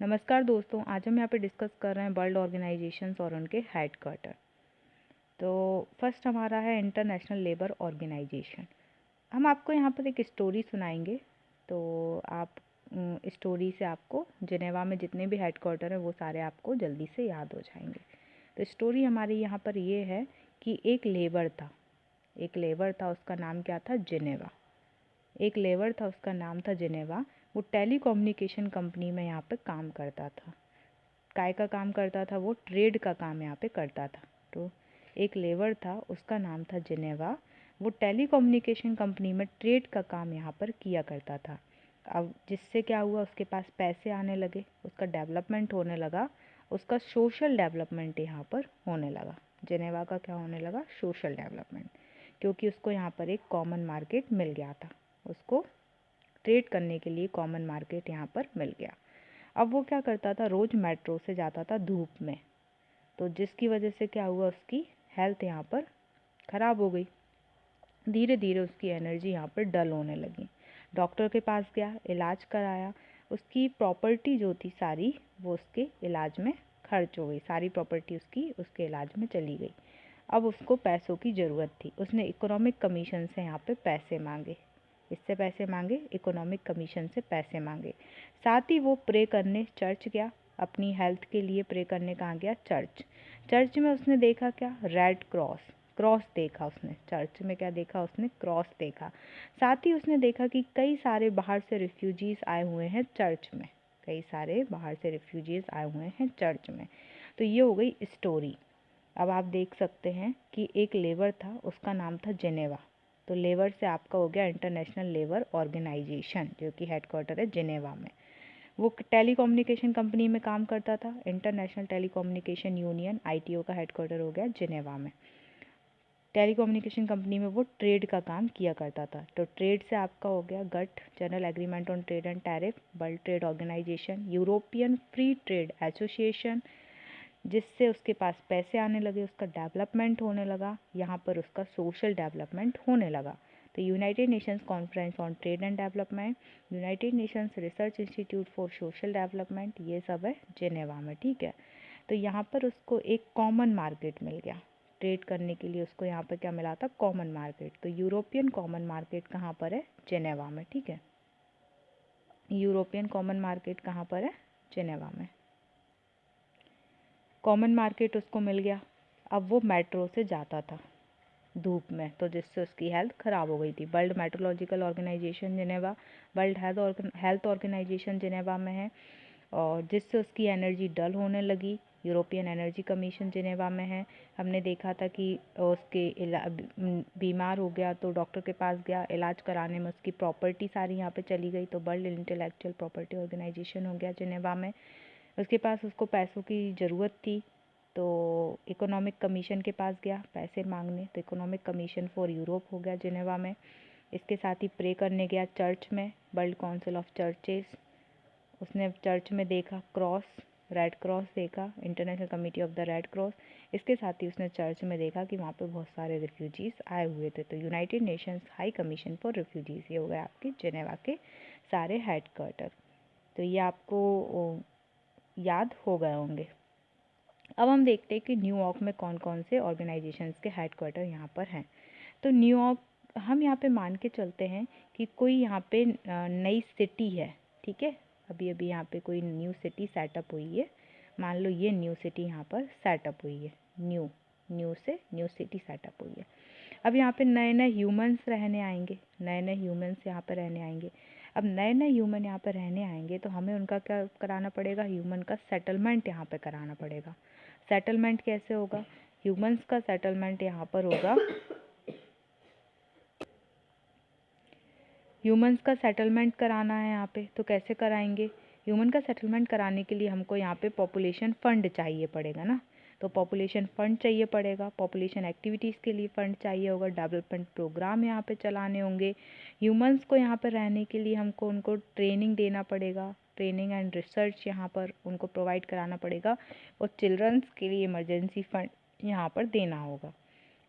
नमस्कार दोस्तों, आज हम यहाँ पे डिस्कस कर रहे हैं वर्ल्ड ऑर्गेनाइजेशंस और उनके हेडक्वार्टर। तो फर्स्ट हमारा है इंटरनेशनल लेबर ऑर्गेनाइजेशन। हम आपको यहाँ पर एक स्टोरी सुनाएंगे। तो आप स्टोरी से आपको जिनेवा में जितने भी हेडक्वार्टर हैं वो सारे आपको जल्दी से याद हो जाएंगे। तो स्टोरी हमारी यहाँ पर ये है कि एक लेबर था, उसका नाम क्या था? जिनेवा। एक लेबर था, उसका नाम था जिनेवा। वो टेलीकम्युनिकेशन कंपनी में यहाँ पे काम करता था। काय का काम करता था? वो ट्रेड का काम यहाँ पे करता था। तो एक लेबर था, उसका नाम था जिनेवा। वो टेलीकम्युनिकेशन कंपनी में ट्रेड का काम यहाँ पर किया करता था। अब जिससे क्या हुआ, उसके पास पैसे आने लगे, उसका डेवलपमेंट होने लगा, उसका सोशल डेवलपमेंट यहाँ पर होने लगा। जिनेवा का क्या होने लगा? सोशल डेवलपमेंट, क्योंकि उसको यहाँ पर एक कॉमन मार्केट मिल गया था। उसको ट्रेड करने के लिए कॉमन मार्केट यहाँ पर मिल गया। अब वो क्या करता था, रोज़ मेट्रो से जाता था धूप में। तो जिसकी वजह से क्या हुआ, उसकी हेल्थ यहाँ पर ख़राब हो गई। धीरे धीरे उसकी एनर्जी यहाँ पर डल होने लगी। डॉक्टर के पास गया, इलाज कराया। उसकी प्रॉपर्टी जो थी सारी, वो उसके इलाज में खर्च हो गई। सारी प्रॉपर्टी उसकी उसके इलाज में चली गई। अब उसको पैसों की ज़रूरत थी। उसने इकोनॉमिक कमीशन से यहाँ पे पैसे मांगे। इससे पैसे मांगे, इकोनॉमिक कमीशन से पैसे मांगे। साथ ही वो प्रे करने चर्च गया। अपनी हेल्थ के लिए प्रे करने कहाँ गया? चर्च। चर्च में उसने देखा क्या? Red cross. क्रॉस देखा उसने। चर्च में क्या देखा उसने? क्रॉस देखा। साथ ही उसने देखा कि कई सारे बाहर से रिफ्यूजीज़ आए हुए हैं चर्च में। कई सारे बाहर से रिफ्यूजीज़ आए हुए हैं चर्च में। तो ये हो गई स्टोरी। अब आप देख सकते हैं कि एक लेबर था, उसका नाम था जिनेवा। तो लेबर से आपका हो गया इंटरनेशनल लेबर ऑर्गेनाइजेशन, जो कि हेडक्वार्टर है जिनेवा में। वो टेलीकम्युनिकेशन कंपनी में काम करता था। इंटरनेशनल टेलीकम्युनिकेशन यूनियन ITO का हेडक्वार्टर हो गया जिनेवा में। टेलीकम्युनिकेशन कंपनी में वो ट्रेड का काम किया करता था। तो ट्रेड से आपका हो गया GATT, general agreement on trade and tariff, world trade organisation, European free trade association, जिससे उसके पास पैसे आने लगे, उसका डेवलपमेंट होने लगा, यहाँ पर उसका सोशल डेवलपमेंट होने लगा। तो United Nations conference on trade and development, United Nations research institute for social development, ये सब है जिनेवा में। ठीक है। तो यहाँ पर उसको एक कॉमन मार्केट मिल गया। ट्रेड करने के लिए उसको यहाँ पर क्या मिला था? Common market. तो यूरोपियन कॉमन मार्केट कहाँ पर है? जिनेवा में। ठीक है। यूरोपियन कॉमन मार्केट कहाँ पर है? जिनेवा में। कॉमन मार्केट उसको मिल गया। अब वो मेट्रो से जाता था धूप में, तो जिससे उसकी हेल्थ ख़राब हो गई थी। World Meteorological Organization Geneva, World Health Organization Geneva में है, और जिससे उसकी एनर्जी डल होने लगी। यूरोपियन एनर्जी कमीशन जिनेवा में है। हमने देखा था कि बीमार हो गया तो डॉक्टर के पास गया, इलाज कराने में उसकी प्रॉपर्टी सारी यहाँ पे चली गई। तो वर्ल्ड इंटेलेक्चुअल प्रॉपर्टी ऑर्गेनाइजेशन हो गया जिनेवा में। उसके पास उसको पैसों की ज़रूरत थी, तो इकोनॉमिक कमीशन के पास गया पैसे मांगने। तो इकोनॉमिक कमीशन फॉर यूरोप हो गया जिनेवा में। इसके साथ ही प्रे करने गया चर्च में, वर्ल्ड काउंसिल ऑफ चर्चेस। उसने चर्च में देखा क्रॉस, रेड क्रॉस देखा, international committee of the red cross. इसके साथ ही उसने चर्च में देखा कि वहाँ पे बहुत सारे रिफ्यूजीज़ आए हुए थे। तो United Nations high commission for refugees, ये हो गए आपके जिनेवा के सारे हेडक्वार्टर। तो ये आपको याद हो गए होंगे। अब हम देखते हैं कि न्यूयॉर्क में कौन कौन से ऑर्गेनाइजेशंस के हेडक्वार्टर यहाँ पर हैं। तो न्यूयॉर्क, हम यहाँ पे मान के चलते हैं कि कोई यहाँ पे नई सिटी है। ठीक है। अभी अभी यहाँ पे कोई न्यू सिटी सेटअप हुई है। मान लो ये न्यू सिटी यहाँ पर सेटअप हुई है। न्यू से न्यू सिटी सेटअप हुई है। अब यहाँ पे नए नए ह्यूमंस रहने आएंगे। नए नए ह्यूमंस यहाँ पर रहने आएंगे। अब नए नए ह्यूमन यहाँ पर रहने आएंगे तो हमें उनका क्या कराना पड़ेगा? ह्यूमन का सेटलमेंट यहाँ पे कराना पड़ेगा। सेटलमेंट कैसे होगा? ह्यूमंस का सेटलमेंट यहाँ पर होगा। ह्यूमंस का सेटलमेंट कराना है यहाँ पे, तो कैसे कराएंगे? ह्यूमन का सेटलमेंट कराने के लिए हमको यहाँ पे पॉपुलेशन फ़ंड चाहिए पड़ेगा ना। तो पॉपुलेशन फ़ंड चाहिए पड़ेगा, पॉपुलेशन एक्टिविटीज़ के लिए फ़ंड चाहिए होगा, डेवलपमेंट प्रोग्राम यहाँ पे चलाने होंगे। ह्यूमंस को यहाँ पर रहने के लिए हमको उनको ट्रेनिंग देना पड़ेगा, ट्रेनिंग एंड रिसर्च यहाँ पर उनको प्रोवाइड कराना पड़ेगा, और चिल्ड्रंस के लिए इमरजेंसी फ़ंड यहाँ पर देना होगा।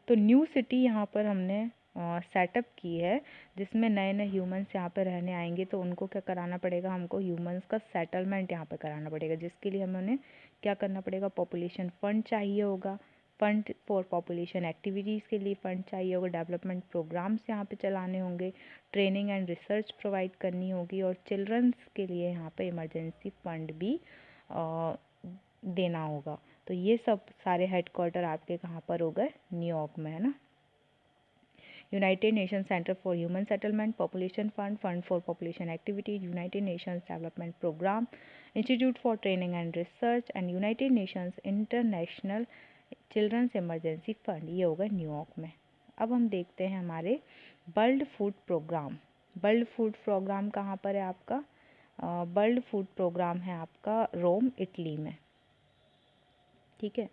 तो न्यू सिटी यहाँ पर हमने सेटअप की है, जिसमें नए नए ह्यूमंस यहाँ पे रहने आएंगे, तो उनको क्या कराना पड़ेगा, हमको ह्यूमंस का सेटलमेंट यहाँ पे कराना पड़ेगा, जिसके लिए हमें उन्हें क्या करना पड़ेगा, पॉपुलेशन फ़ंड चाहिए होगा, फंड फॉर पॉपुलेशन एक्टिविटीज़ के लिए फ़ंड चाहिए होगा, डेवलपमेंट प्रोग्राम्स यहाँ पे चलाने होंगे, ट्रेनिंग एंड रिसर्च प्रोवाइड करनी होगी, और चिल्ड्रंस के लिए यहाँ पे इमरजेंसी फ़ंड भी देना होगा। तो ये सब सारे हेडक्वार्टर आपके कहाँ पर हो गए, न्यूयॉर्क में, है ना। United Nations Centre for Human Settlement, Population Fund, Fund for Population Activities, United Nations Development Programme, Institute for Training and Research and United Nations International Children's Emergency Fund, ये होगा न्यूयॉर्क में। अब हम देखते हैं हमारे World Food Programme. World Food Programme कहाँ पर है आपका, वर्ल्ड फूड प्रोग्राम है आपका रोम, इटली में, ठीक है।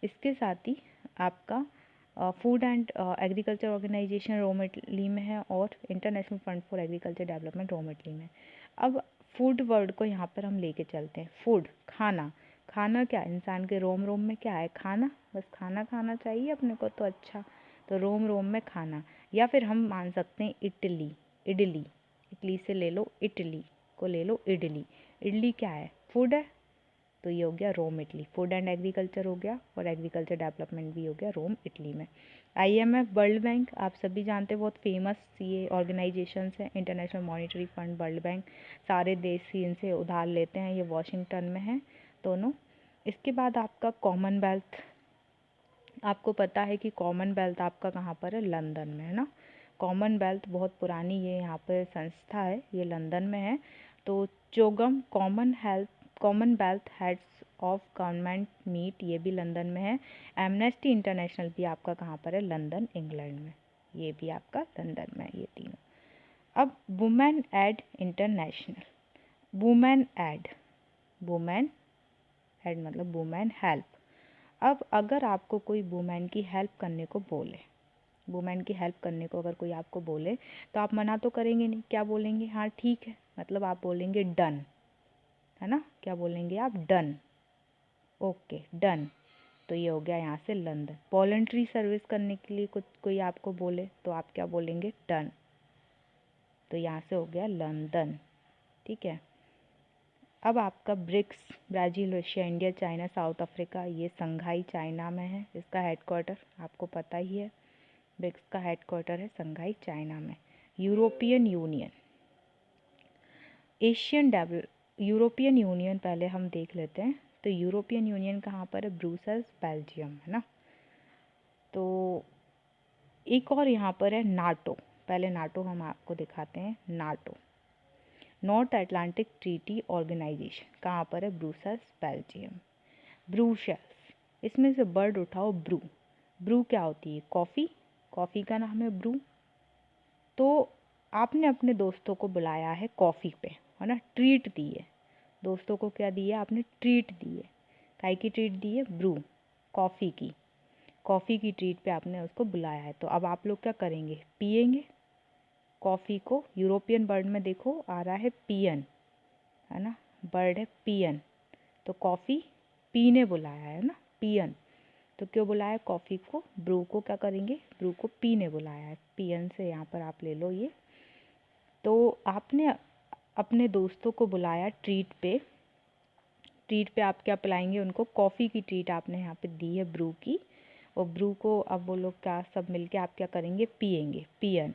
इसके साथ ही आपका Food and Agriculture Organization Rome, Italy में है, और International Fund for Agriculture Development Rome, Italy में। अब फूड वर्ड को यहाँ पर हम लेके चलते हैं। फूड, खाना। खाना क्या, इंसान के रोम रोम में क्या है, खाना, बस खाना खाना चाहिए अपने को, तो अच्छा, तो रोम रोम में खाना। या फिर हम मान सकते हैं इटली, इडली, इटली से ले लो, इटली को ले लो, इडली। इडली क्या है, फूड है, तो ये हो गया रोम, इटली। फूड एंड एग्रीकल्चर हो गया, और एग्रीकल्चर डेवलपमेंट भी हो गया रोम, इटली में। IMF, वर्ल्ड बैंक, आप सभी जानते हैं, बहुत फेमस ये ऑर्गेनाइजेशंस हैं। International monetary fund, world bank, सारे देश ही इनसे उधार लेते हैं, ये वॉशिंगटन में है दोनों। इसके बाद आपका कॉमनवेल्थ, आपको पता है कि कॉमनवेल्थ आपका कहाँ पर है, लंदन में, है ना। कॉमनवेल्थ बहुत पुरानी ये यहाँ पर संस्था है, ये लंदन में है। तो CHOGM Commonwealth heads of government meet, ये भी लंदन में है। एमनेस्टी इंटरनेशनल भी आपका कहाँ पर है, लंदन, इंग्लैंड में, ये भी आपका लंदन में है, ये तीनों। अब Women Aid International, Women Aid, Women Aid मतलब वुमेन हेल्प। अब अगर आपको कोई वुमेन की हेल्प करने को बोले, वुमेन की हेल्प करने को अगर कोई आपको बोले, तो आप मना तो करेंगे नहीं, क्या बोलेंगे, हाँ ठीक है, मतलब आप बोलेंगे डन, है ना, क्या बोलेंगे आप, डन, ओके डन। तो ये हो गया यहाँ से लंदन। वॉलंटरी सर्विस करने के लिए कुछ कोई आपको बोले, तो आप क्या बोलेंगे, डन, तो यहाँ से हो गया लंदन, ठीक है। अब आपका BRICS, Brazil, Russia, India, China, South Africa, ये संघाई चाइना में है, इसका हेडक्वार्टर आपको पता ही है। ब्रिक्स का हेडक्वार्टर है संघाई चाइना में। यूरोपियन यूनियन, यूरोपियन यूनियन पहले हम देख लेते हैं। तो यूरोपियन यूनियन कहाँ पर है, ब्रुसेल्स, बेल्जियम, है ना। तो एक और यहाँ पर है नाटो, पहले नाटो हम आपको दिखाते हैं। NATO, North Atlantic Treaty Organization, कहाँ पर है, ब्रुसेल्स, बेल्जियम। ब्रूसेल्स, इसमें से वर्ड उठाओ, ब्रू। ब्रू क्या होती है, कॉफ़ी, कॉफ़ी का नाम है ब्रू। तो आपने अपने दोस्तों को बुलाया है कॉफ़ी पे, है ना, ट्रीट दी है, दोस्तों को क्या दी है आपने, ट्रीट दी है। काय की ट्रीट दी है, ब्रू, कॉफ़ी की, कॉफ़ी की ट्रीट पे आपने उसको बुलाया है। तो अब आप लोग क्या करेंगे, पिएंगे कॉफ़ी को। यूरोपियन वर्ड में देखो आ रहा है पियन, है ना, वर्ड है पियन। तो कॉफ़ी पीने बुलाया है ना, पियन। तो क्यों बुलाया कॉफ़ी को, ब्रू को क्या करेंगे, ब्रू को पीने बुलाया है, पियन से यहाँ पर आप ले लो ये। तो आपने अपने दोस्तों को बुलाया ट्रीट पे, ट्रीट पे आप क्या पिलाएंगे उनको, कॉफ़ी की ट्रीट आपने यहाँ पे दी है ब्रू की, और ब्रू को अब वो लोग क्या सब मिलके आप क्या करेंगे, पिएंगे, पियन।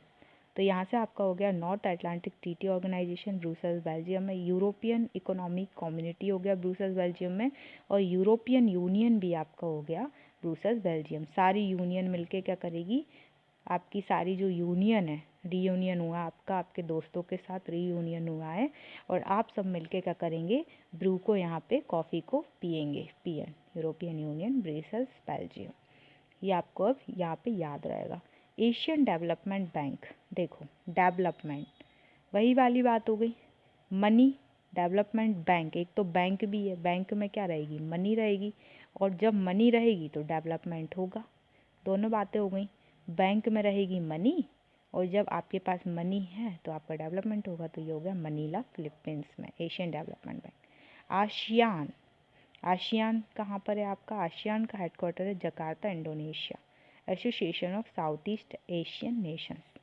तो यहाँ से आपका हो गया North Atlantic Treaty Organization, Brussels, Belgium में। यूरोपियन इकोनॉमिक कम्युनिटी हो गया ब्रुसेल्स, बेल्जियम में। और यूरोपियन यूनियन भी आपका हो गया ब्रुसेल्स, बेल्जियम। सारी यूनियन मिलके क्या करेगी, आपकी सारी जो यूनियन है, रीयूनियन हुआ आपका, आपके दोस्तों के साथ रीयूनियन हुआ है, और आप सब मिलके क्या करेंगे, ब्रू को यहाँ पे कॉफ़ी को पिएंगे, पियन, यूरोपियन यूनियन, ब्रुसेल्स, बेल्जियम। ये आपको अब यहाँ पे याद रहेगा। एशियन डेवलपमेंट बैंक, देखो डेवलपमेंट, वही वाली बात हो गई, मनी, डेवलपमेंट बैंक, एक तो बैंक भी है, बैंक में क्या रहेगी, मनी रहेगी, और जब मनी रहेगी तो डेवलपमेंट होगा, दोनों बातें हो गई। बैंक में रहेगी मनी, और जब आपके पास मनी है तो आपका डेवलपमेंट होगा। तो ये हो गया मनीला, फिलीपींस में, Asian development bank. ASEAN, ASEAN कहाँ पर है आपका, आसियान का हेडक्वार्टर है Jakarta, Indonesia. Association of south east Asian Nations.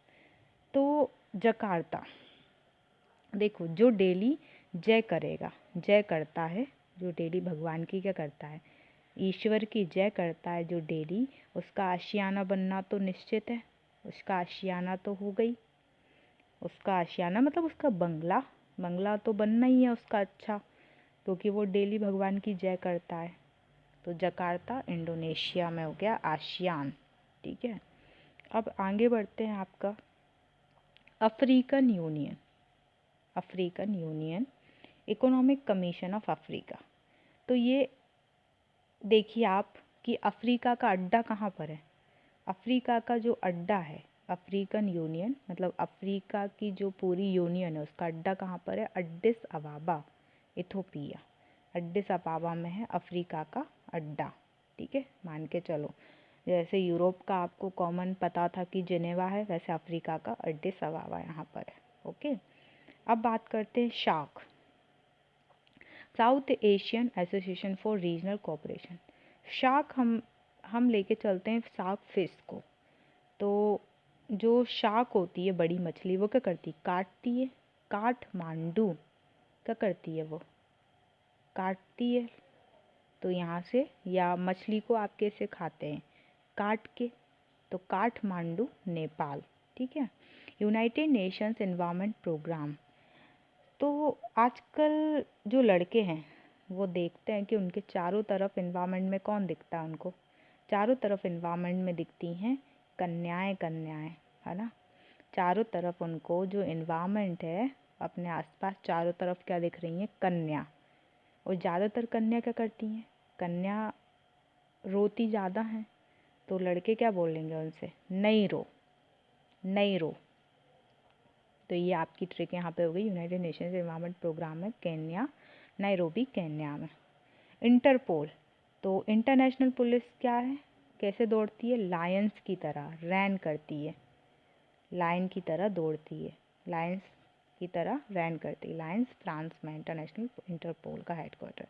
तो जकार्ता, देखो जो डेली जय करेगा, जय करता है जो डेली भगवान की क्या करता है, ईश्वर की जय करता है जो डेली, उसका आशियाना बनना तो निश्चित है, उसका आशियाना तो हो गई, उसका आशियाना मतलब उसका बंगला, बंगला तो बनना ही है उसका अच्छा, क्योंकि वो डेली भगवान की जय करता है। तो जकार्ता इंडोनेशिया में हो गया आशियान, ठीक है। अब आगे बढ़ते हैं आपका African union, African union, economic Commission of Africa. तो ये देखिए आप कि अफ्रीका का अड्डा कहाँ पर है, अफ्रीका का जो अड्डा है, अफ्रीकन यूनियन मतलब अफ्रीका की जो पूरी यूनियन है उसका अड्डा कहाँ पर है, अड्डिस अबाबा, इथोपिया। अड्डिस अबाबा में है अफ्रीका का अड्डा, ठीक है, मान के चलो। जैसे यूरोप का आपको कॉमन पता था कि जिनेवा है, वैसे अफ्रीका का अड्डिस अबाबा यहाँ पर है, ओके। अब बात करते हैं shark, south Asian association for regional cooperation. Shark हम लेके चलते हैं शार्क फिश को। तो जो शार्क होती है बड़ी मछली, वो क्या करती है, काटती है, काठमांडू क्या करती है, वो काटती है। तो यहाँ से, या मछली को आप कैसे खाते हैं, काट के, तो काठमांडू नेपाल, ठीक है। United Nations Environment Programme. तो आजकल जो लड़के हैं वो देखते हैं कि उनके चारों तरफ एनवायरनमेंट में कौन दिखता है उनको, चारों तरफ एनवायरनमेंट में दिखती हैं कन्याएं, कन्याएं, है ना। चारों तरफ उनको जो एनवायरनमेंट है अपने आसपास चारों तरफ क्या दिख रही हैं, कन्या। और ज़्यादातर कन्या क्या करती हैं, कन्या रोती ज़्यादा हैं, तो लड़के क्या बोलेंगे उनसे, नहीं रो, नहीं रो। तो ये आपकी ट्रिक यहाँ पे हो गई। यूनाइटेड नेशंस एनवायरनमेंट प्रोग्राम में केन्या, नायरोबी केन्या में। इंटरपोल, तो इंटरनेशनल पुलिस क्या है, कैसे दौड़ती है, लायंस की तरह रैन करती है, लायन की तरह दौड़ती है, लायंस की तरह रैन करती है। लायंस फ्रांस में इंटरनेशनल इंटरपोल का headquarter.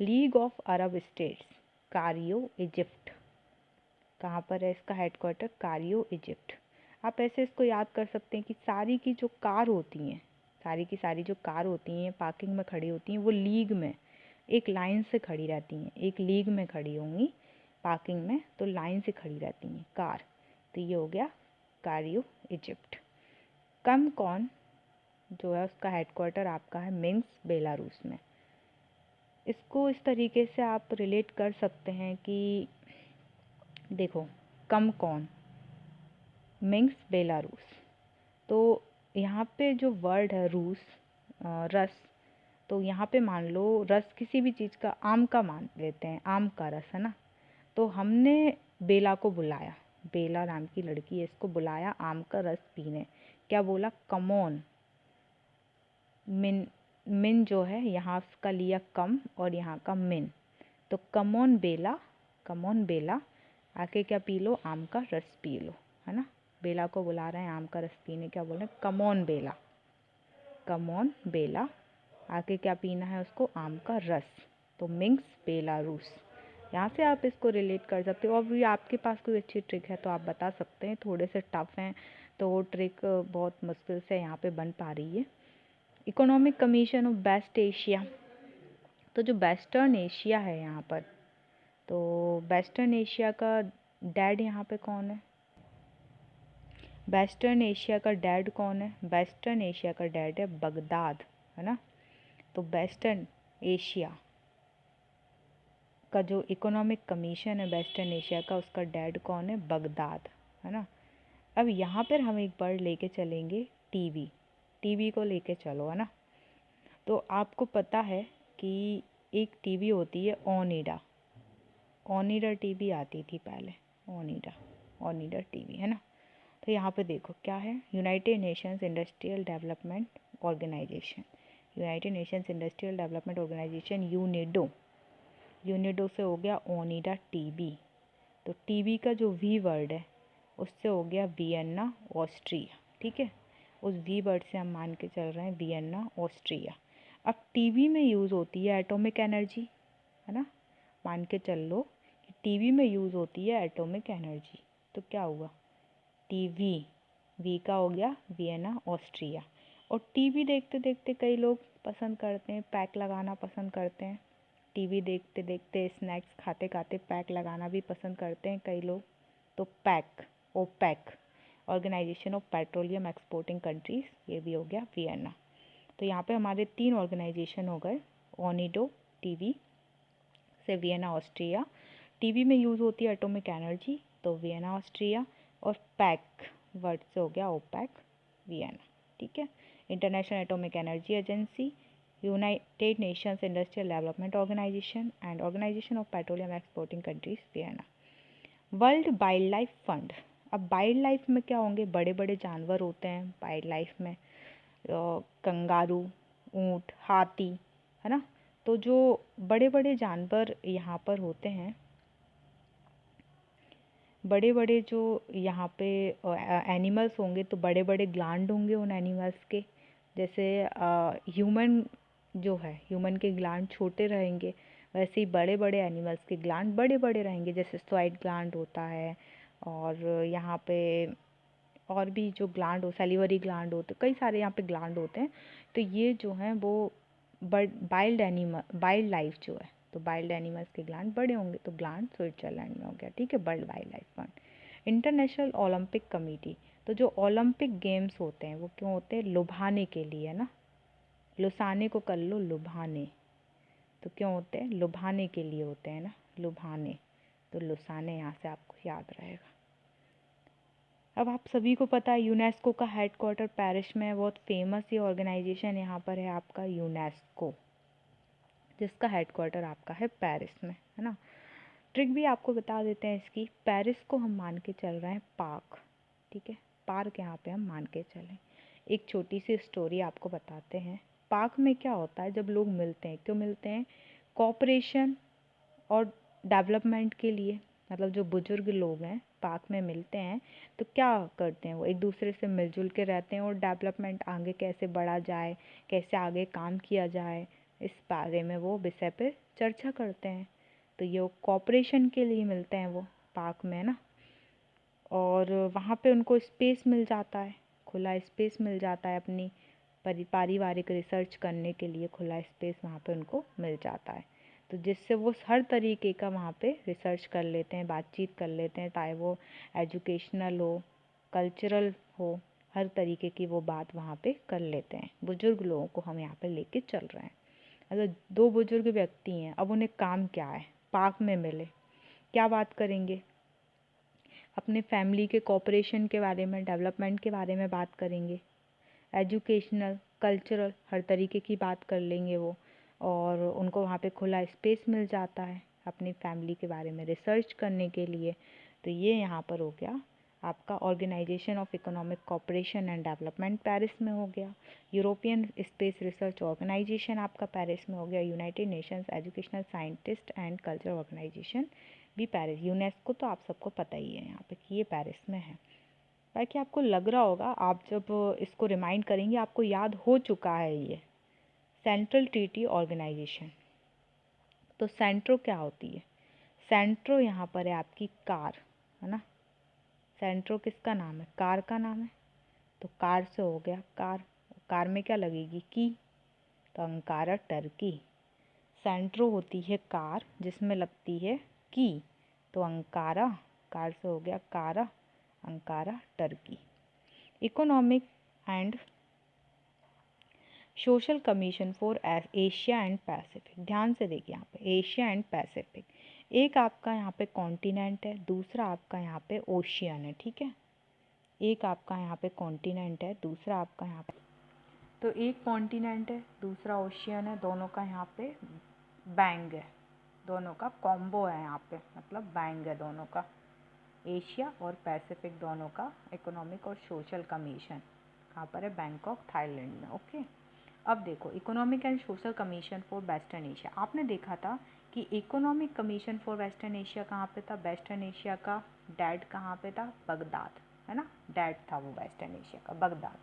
League of Arab states, Cairo Egypt, कहाँ पर है इसका हेडक्वार्टर, कायरो इजिप्ट। आप ऐसे इसको याद कर सकते हैं कि सारी की जो कार होती हैं, सारी की सारी जो कार होती हैं पार्किंग में खड़ी होती हैं, वो लीग में एक लाइन से खड़ी रहती हैं, एक लीग में खड़ी होंगी पार्किंग में, तो लाइन से खड़ी रहती हैं कार। तो ये हो गया कायरो इजिप्ट। कमकॉन जो है उसका हेडक्वार्टर आपका है मिन्स्क बेलारूस में। इसको इस तरीके से आप रिलेट कर सकते हैं कि देखो कमकॉन, मिन्स्क बेलारूस, तो यहाँ पे जो वर्ड है रूस, रस, तो यहाँ पे मान लो रस किसी भी चीज़ का, आम का मान लेते हैं, आम का रस है ना। तो हमने बेला को बुलाया, बेला नाम की लड़की है, इसको बुलाया आम का रस पीने, क्या बोला, कमोन। मिन, मिन जो है यहाँ का लिया कम और यहाँ का मिन, तो कमोन बेला, कमोन बेला, आके क्या पी लो, आम का रस पी लो, है ना। बेला को बुला रहे हैं आम का रस पीने, क्या बोल रहे हैं, कमोन बेला, कमोन बेला, आके क्या पीना है उसको, आम का रस। तो मिन्स्क बेलारूस, यहाँ से आप इसको रिलेट कर सकते हो। और भी आपके पास कोई अच्छी ट्रिक है तो आप बता सकते हैं, थोड़े से टफ हैं तो वो ट्रिक बहुत मुश्किल से यहाँ पे बन पा रही है। Economic Commission of West Asia, तो जो वेस्टर्न एशिया है यहाँ पर, तो वेस्टर्न एशिया का डैड यहाँ पे कौन है, वेस्टर्न एशिया का डैड कौन है, वेस्टर्न एशिया का डैड है बगदाद, है ना। तो वेस्टर्न एशिया का जो इकोनॉमिक कमीशन है वेस्टर्न एशिया का, उसका डैड कौन है, बगदाद, है ना। अब यहाँ पर हम एक वर्ड लेके चलेंगे, टीवी, टीवी को लेके चलो, है ना। तो आपको पता है कि एक टीवी होती है ओनिडा, ओनिडा टीवी आती थी पहले, ओनिडा, ओनिडा टीवी, है ना। तो यहाँ पे देखो क्या है, United Nations Industrial Development Organization, United Nations Industrial Development Organization UNIDO, UNIDO से हो गया ओनिडा टीवी। तो टीवी का जो वी वर्ड है उससे हो गया वियन्ना ऑस्ट्रिया, ठीक है। उस वी वर्ड से हम मान के चल रहे हैं वियन्ना ऑस्ट्रिया। अब टीवी में यूज़ होती है एटॉमिक एनर्जी, है ना, मान के चल लो कि टीवी में यूज़ होती है एटॉमिक एनर्जी। तो क्या हुआ, टीवी, वी का हो गया वियना ऑस्ट्रिया। और टीवी देखते देखते कई लोग पसंद करते हैं, पैक लगाना पसंद करते हैं। टीवी देखते देखते, स्नैक्स खाते खाते पैक लगाना भी पसंद करते हैं कई लोग। तो pack, OPEC, Organization of Petroleum Exporting Countries, ये भी हो गया वियना। तो यहाँ पे हमारे 3 ऑर्गेनाइजेशन हो गए, ओनिडो, टीवी से वियना ऑस्ट्रिया। टीवी में यूज़ होती है एटॉमिक एनर्जी, तो वियना ऑस्ट्रिया। और पैक वर्ड से हो गया ओपैक, वियना। ठीक है। International Atomic Energy Agency, United Nations Industrial Development Organization and Organization of Petroleum Exporting Countries, Vienna. World Wildlife Fund. अब वाइल्ड लाइफ में क्या होंगे, बड़े बड़े जानवर होते हैं वाइल्ड लाइफ में, कंगारू, ऊँट, हाथी, है ना। तो जो बड़े बड़े जानवर यहाँ पर होते हैं, बड़े बड़े जो यहाँ पे एनिमल्स होंगे, तो बड़े बड़े ग्लैंड होंगे उन एनिमल्स के। जैसे ह्यूमन जो है, ह्यूमन के ग्लैंड छोटे रहेंगे, वैसे ही बड़े बड़े एनिमल्स के ग्लैंड बड़े बड़े रहेंगे। जैसे स्क्वाइड ग्लैंड होता है, और यहाँ पे और भी जो ग्लैंड हो, सैलिवरी ग्लैंड होते, कई सारे यहाँ पे ग्लैंड होते हैं। तो ये जो हैं वो वाइल्ड लाइफ जो है, तो वाइल्ड एनिमल्स के ग्लैंड बड़े होंगे, तो ग्लैंड स्विट्जरलैंड में हो गया। ठीक है। World Wildlife fund. International Olympic committee, तो जो ओलंपिक गेम्स होते हैं वो क्यों होते हैं, लुभाने के लिए ना, लुसाने को कर लो लुभाने, तो क्यों होते हैं, लुभाने के लिए होते हैं ना, लुभाने, तो लुसाने यहाँ से आपको याद रहेगा। अब आप सभी को पता है यूनेस्को का हेडक्वार्टर पेरिस में है, बहुत फेमस ये ऑर्गेनाइजेशन यहाँ पर है आपका यूनेस्को, जिसका हेडक्वार्टर आपका है पेरिस में, है ना। ट्रिक भी आपको बता देते हैं इसकी, पेरिस को हम मान के चल रहे हैं पार्क, ठीक है, पार्क यहाँ पे हम मान के चलें। एक छोटी सी स्टोरी आपको बताते हैं। पार्क में क्या होता है, जब लोग मिलते हैं, क्यों मिलते हैं, कोऑपरेशन और डेवलपमेंट के लिए। मतलब जो बुजुर्ग लोग हैं पार्क में मिलते हैं, तो क्या करते हैं, वो एक दूसरे से मिलजुल के रहते हैं, और डेवलपमेंट आगे कैसे बढ़ा जाए, कैसे आगे काम किया जाए, इस बारे में वो विषय पे चर्चा करते हैं। तो ये कोऑपरेशन के लिए मिलते हैं वो पार्क में ना। और वहाँ पे उनको स्पेस मिल जाता है, खुला स्पेस मिल जाता है, अपनी पारिवारिक रिसर्च करने के लिए खुला स्पेस वहाँ पे उनको मिल जाता है। तो जिससे वो हर तरीके का वहाँ पे रिसर्च कर लेते हैं, बातचीत कर लेते हैं, चाहे वो एजुकेशनल हो, कल्चरल हो, हर तरीके की वो बात वहाँ पे कर लेते हैं। बुजुर्ग लोगों को हम यहाँ पे लेके चल रहे हैं। अगर 2 बुजुर्ग व्यक्ति हैं, अब उन्हें काम क्या है, पार्क में मिले, क्या बात करेंगे, अपने फैमिली के कोऑपरेशन के बारे में, डेवलपमेंट के बारे में बात करेंगे, एजुकेशनल, कल्चरल, हर तरीके की बात कर लेंगे वो। और उनको वहाँ पे खुला स्पेस मिल जाता है अपनी फैमिली के बारे में रिसर्च करने के लिए। तो ये यहाँ पर हो गया आपका Organization of Economic Cooperation and Development Paris में हो गया। यूरोपियन स्पेस रिसर्च ऑर्गेनाइजेशन आपका पेरिस में हो गया। United Nations Educational Scientist and Culture Organization भी पेरिस। यूनेस्को तो आप सबको पता ही है यहाँ पे कि ये पेरिस में है। बाकी आपको लग रहा होगा, आप जब इसको रिमाइंड करेंगे आपको याद हो चुका है ये सेंट्रल ट्रीटी ऑर्गेनाइजेशन। तो सेंट्रो क्या होती है, सेंट्रो यहाँ पर है आपकी कार, है ना। सेंट्रो किसका नाम है, कार का नाम है। तो कार से हो गया कार, कार में क्या लगेगी, की, तो अंकारा टर्की। सेंट्रो होती है कार जिसमें लगती है की, तो अंकारा, कार से हो गया कारा, Ankara Turkey. Economic and social commission for Asia and Pacific, ध्यान से देखिए यहाँ पे एशिया एंड पैसिफिक, एक आपका यहाँ पे कॉन्टिनेंट है, दूसरा आपका यहाँ पे ओशियन है, ठीक है। एक आपका यहाँ पे कॉन्टिनेंट है, दूसरा आपका यहाँ पे, तो एक कॉन्टिनेंट है, दूसरा ओशियन है, दोनों का यहाँ पे बैंग है, दोनों का कॉम्बो है यहाँ पे, मतलब बैंग है दोनों का, एशिया और पैसिफिक दोनों का इकोनॉमिक और सोशल कमीशन कहाँ पर है, बैंकॉक थाईलैंड में। ओके। अब देखो economic and social commission for western Asia, आपने देखा था कि economic commission for western Asia कहाँ पे था, वेस्टर्न एशिया का डैड कहाँ पे था, बगदाद, है ना, डैड था वो वेस्टर्न एशिया का, बगदाद।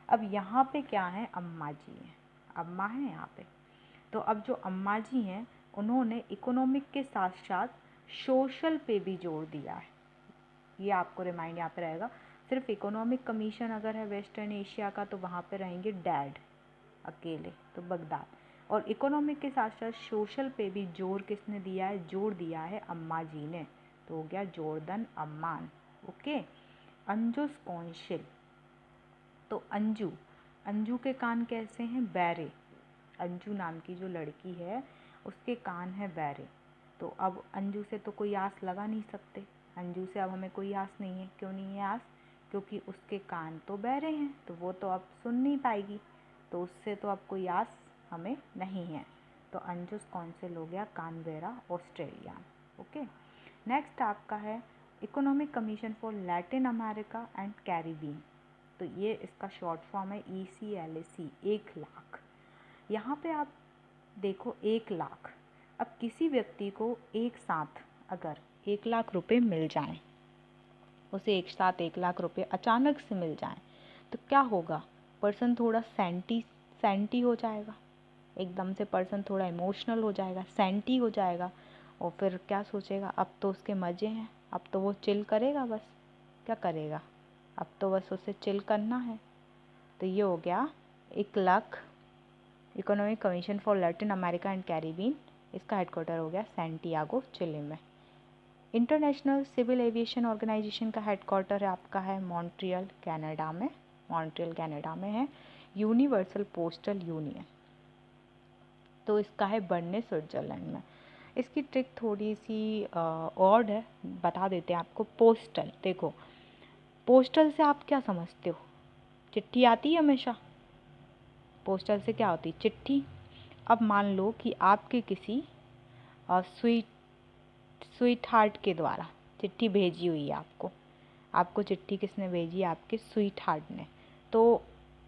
अब यहाँ पे क्या है, अम्मा जी हैं, अम्मा है यहाँ पे। तो अब जो अम्मा जी हैं उन्होंने इकोनॉमिक के साथ साथ सोशल पे भी जोर दिया है। ये आपको रिमाइंड यहाँ पे रहेगा। सिर्फ इकोनॉमिक कमीशन अगर है वेस्टर्न एशिया का तो वहाँ पे रहेंगे डैड अकेले, तो बगदाद। और इकोनॉमिक के साथ साथ सोशल पे भी जोर किसने दिया है, जोर दिया है अम्मा जी ने, तो हो गया जोर्डन अम्मान। ओके। अंजुस कौंसिल, तो अंजू के कान कैसे हैं, बैरे। अंजू नाम की जो लड़की है उसके कान है बैरे। तो अब अंजू से तो कोई आस लगा नहीं सकते, अंजू से अब हमें कोई आस नहीं है। क्यों नहीं है आस, क्योंकि उसके कान तो बहरे हैं, तो वो तो अब सुन नहीं पाएगी, तो उससे तो अब कोई आस हमें नहीं है। तो अंजुस कौंसिल हो गया कानबेरा ऑस्ट्रेलिया। ओके। नेक्स्ट आपका है Economic commission for Latin America and Caribbean, तो ये इसका शॉर्ट फॉर्म है ECLAC, 1 लाख। यहाँ पे आप देखो 1 लाख, अब किसी व्यक्ति को एक साथ अगर 1 लाख रुपए मिल जाएं, उसे एक साथ 1 लाख रुपए अचानक से मिल जाएं, तो क्या होगा, पर्सन थोड़ा सेंटी हो जाएगा, एकदम से पर्सन थोड़ा इमोशनल हो जाएगा, सेंटी हो जाएगा, और फिर क्या सोचेगा, अब तो उसके मज़े हैं, अब तो वो चिल करेगा, बस क्या करेगा, अब तो बस उसे चिल करना है। तो ये हो गया 1 lakh economic commission for Latin America and Caribbean, इसका हेडक्वार्टर हो गया सैंटियागो चिली में। इंटरनेशनल सिविल एविएशन ऑर्गेनाइजेशन का हेडक्वार्टर है आपका है मॉन्ट्रियल कनाडा में, मॉन्ट्रियल कनाडा में है। यूनिवर्सल पोस्टल यूनियन, तो इसका है बर्ने स्विट्जरलैंड में। इसकी ट्रिक थोड़ी सी ऑड है, बता देते हैं आपको। पोस्टल, देखो पोस्टल से आप क्या समझते हो, चिट्ठी आती है हमेशा, पोस्टल से क्या होती है, चिट्ठी। अब मान लो कि आपके किसी स्वीट हार्ट के द्वारा चिट्ठी भेजी हुई है आपको चिट्ठी किसने भेजी है, आपके स्वीट हार्ट ने। तो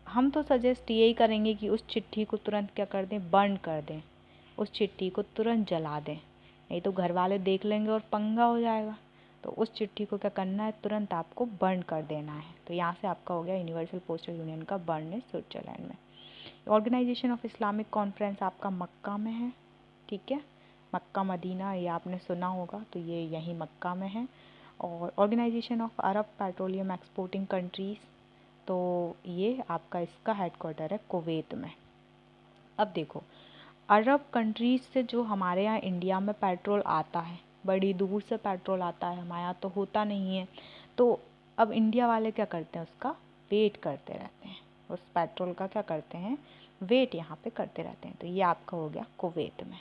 हम तो सजेस्ट यही करेंगे कि उस चिट्ठी को तुरंत क्या कर दें, बर्न कर दें, उस चिट्ठी को तुरंत जला दें, नहीं तो घर वाले देख लेंगे और पंगा हो जाएगा। तो उस चिट्ठी को क्या करना है, तुरंत आपको बर्न कर देना है। तो यहाँ से आपका हो गया यूनिवर्सल पोस्टल यूनियन का बर्न स्विट्जरलैंड में। ऑर्गेनाइजेशन ऑफ इस्लामिक कॉन्फ्रेंस आपका मक्का में है, ठीक है, मक्का मदीना ये आपने सुना होगा, तो ये यहीं मक्का में है। और Organization of Arab Petroleum Exporting Countries, तो ये आपका इसका हेडक्वार्टर है कुवैत में। अब देखो अरब कंट्रीज़ से जो हमारे यहाँ इंडिया में पेट्रोल आता है, बड़ी दूर से पेट्रोल आता है, हमारे यहाँ तो होता नहीं है, तो अब इंडिया वाले क्या करते हैं, उसका वेट करते रहते हैं, उस पेट्रोल का क्या करते हैं, वेट यहाँ पे करते रहते हैं। तो ये आपका हो गया कुवैत में।